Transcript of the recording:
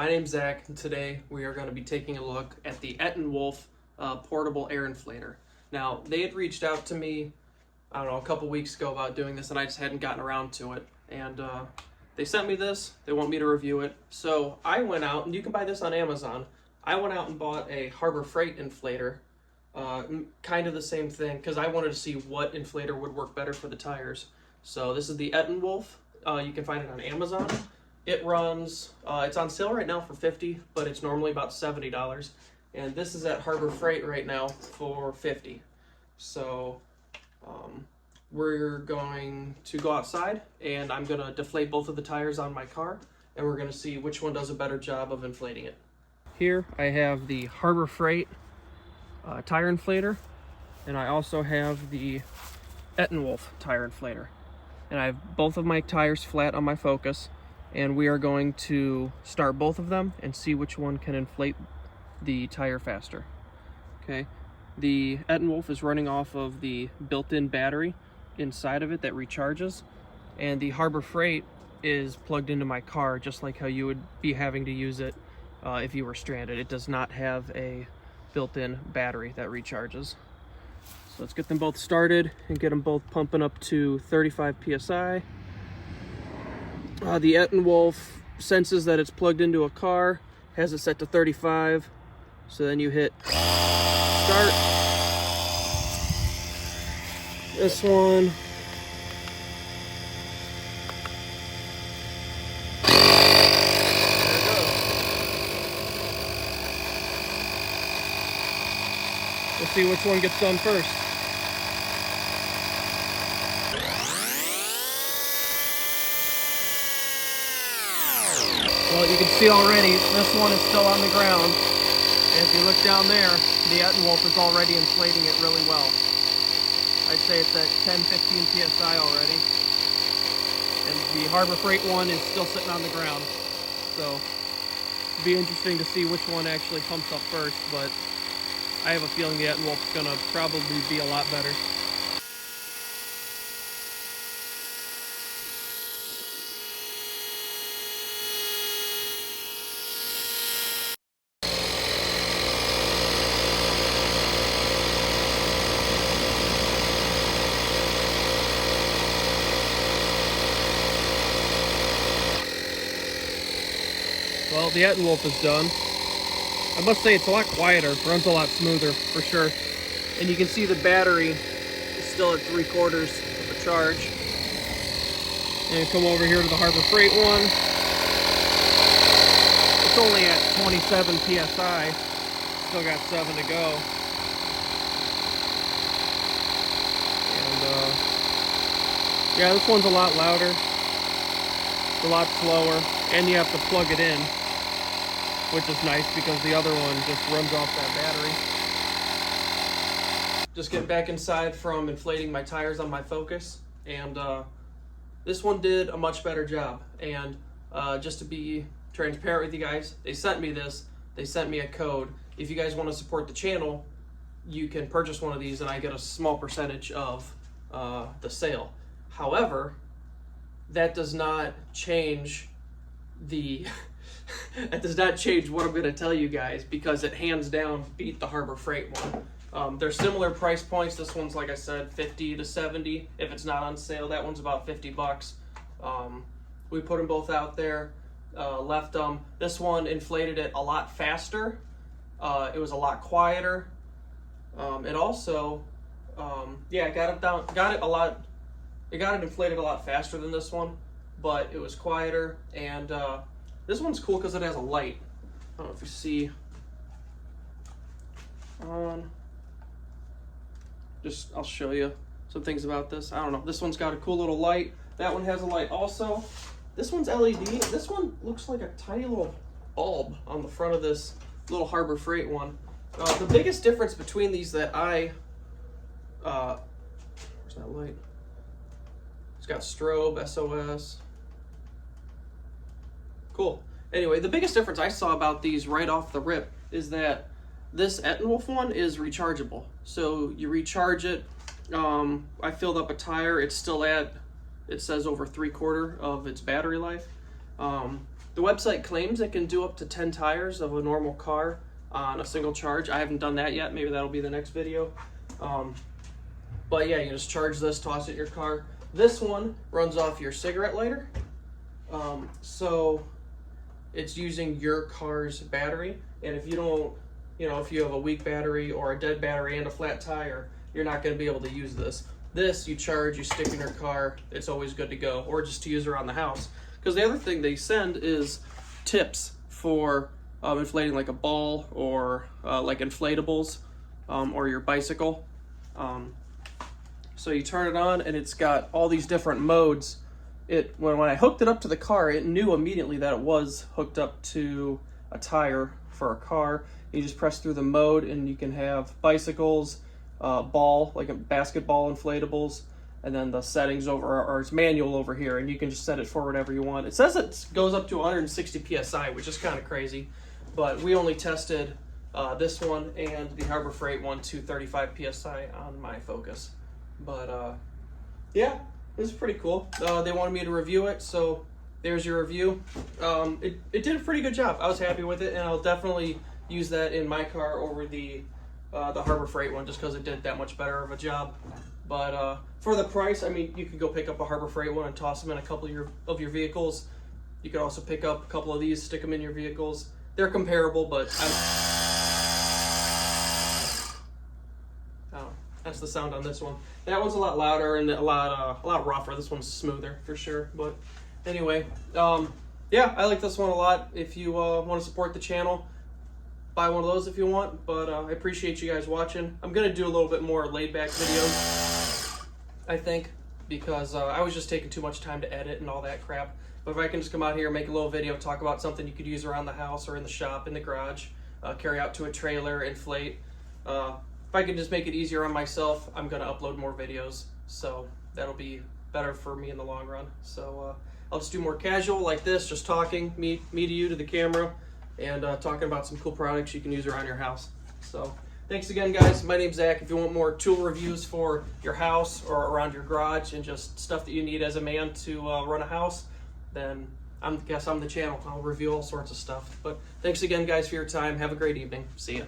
My name's Zach, and today we are going to be taking a look at the ETENWOLF portable air inflator. Now, they had reached out to me, I don't know, a couple weeks ago about doing this, and I just hadn't gotten around to it. And they sent me this, they want me to review it. So I went out, and you can buy this on Amazon. I went out and bought a Harbor Freight inflator, kind of the same thing, because I wanted to see what inflator would work better for the tires. So this is the ETENWOLF. You can find it on Amazon. It runs, it's on sale right now for $50, but it's normally about $70. And this is at Harbor Freight right now for $50. So we're going to go outside and I'm gonna deflate both of the tires on my car and we're gonna see which one does a better job of inflating it. Here I have the Harbor Freight tire inflator, and I also have the ETENWOLF tire inflator. And I have both of my tires flat on my Focus, and we are going to start both of them and see which one can inflate the tire faster. Okay, the ETENWOLF is running off of the built-in battery inside of it that recharges, and the Harbor Freight is plugged into my car just like how you would be having to use it if you were stranded. It does not have a built-in battery that recharges. So let's get them both started and get them both pumping up to 35 psi. The ETENWOLF senses that it's plugged into a car, has it set to 35, so then you hit start. This one. There it goes. Let's see which one gets done first. Well, you can see already, this one is still on the ground. As you look down there, the ETENWOLF is already inflating it really well. I'd say it's at 10-15 psi already. And the Harbor Freight one is still sitting on the ground. So, it'll be interesting to see which one actually pumps up first, but I have a feeling the ETENWOLF is going to probably be a lot better. Well, the ETENWOLF is done. I must say it's a lot quieter, runs a lot smoother for sure. And you can see the battery is still at 3/4 of a charge. And come over here to the Harbor Freight one. It's only at 27 psi. Still got 7 to go. And yeah, this one's a lot louder. It's a lot slower, and you have to plug it in, which is nice because the other one just runs off that battery. Just getting back inside from inflating my tires on my Focus, and this one did a much better job. And just to be transparent with you guys, they sent me this, they sent me a code. If you guys want to support the channel, you can purchase one of these and I get a small percentage of the sale. However, that does not change the that does not change what I'm going to tell you guys, because it hands down beat the Harbor Freight one. They're similar price points. This one's, like I said, 50 to 70 if it's not on sale. That one's about 50 bucks. We put them both out there, left them. This one inflated it a lot faster. It was a lot quieter. It also, yeah, it got it inflated a lot faster than this one, but it was quieter. And this one's cool because it has a light. I don't know if you see on. I'll show you some things about this. I don't know. This one's got a cool little light. That one has a light also. This one's LED. This one looks like a tiny little bulb on the front of this little Harbor Freight one. The biggest difference between these that where's that light? It's got strobe, SOS. Cool. Anyway, the biggest difference I saw about these right off the rip is that this ETENWOLF one is rechargeable. So you recharge it. I filled up a tire. It's still at, it says over 3/4 of its battery life. The website claims it can do up to 10 tires of a normal car on a single charge. I haven't done that yet. Maybe that'll be the next video. But yeah, you can just charge this, toss it in your car. This one runs off your cigarette lighter. So it's using your car's battery. And if you don't, if you have a weak battery or a dead battery and a flat tire, you're not going to be able to use this. This you charge, you stick in your car, it's always good to go, or just to use around the house. Because the other thing they send is tips for inflating like a ball or like inflatables or your bicycle. So you turn it on and it's got all these different modes. When I hooked it up to the car, it knew immediately that it was hooked up to a tire for a car. You just press through the mode and you can have bicycles, ball, like a basketball inflatables, and then the settings or it's manual over here, and you can just set it for whatever you want. It says it goes up to 160 PSI, which is kind of crazy, but we only tested this one and the Harbor Freight one to 35 PSI on my Focus. But yeah, this is pretty cool. They wanted me to review it, so there's your review. It did a pretty good job. I was happy with it, and I'll definitely use that in my car over the Harbor Freight one, just because it did that much better of a job. But for the price, I mean, you could go pick up a Harbor Freight one and toss them in a couple of your vehicles. You could also pick up a couple of these, stick them in your vehicles. They're comparable, but that's the sound on this one. That one's a lot louder and a lot rougher. This one's smoother for sure. But anyway, yeah, I like this one a lot. If you want to support the channel, buy one of those if you want. But I appreciate you guys watching. I'm gonna do a little bit more laid back videos, I think, because I was just taking too much time to edit and all that crap. But if I can just come out here and make a little video, talk about something you could use around the house or in the shop, in the garage, carry out to a trailer, inflate. If I can just make it easier on myself, I'm gonna upload more videos. So that'll be better for me in the long run. So I'll just do more casual like this, just talking, me to you, to the camera, and talking about some cool products you can use around your house. So thanks again, guys. My name's Zach. If you want more tool reviews for your house or around your garage and just stuff that you need as a man to run a house, then I guess I'm the channel. I'll review all sorts of stuff. But thanks again, guys, for your time. Have a great evening. See ya.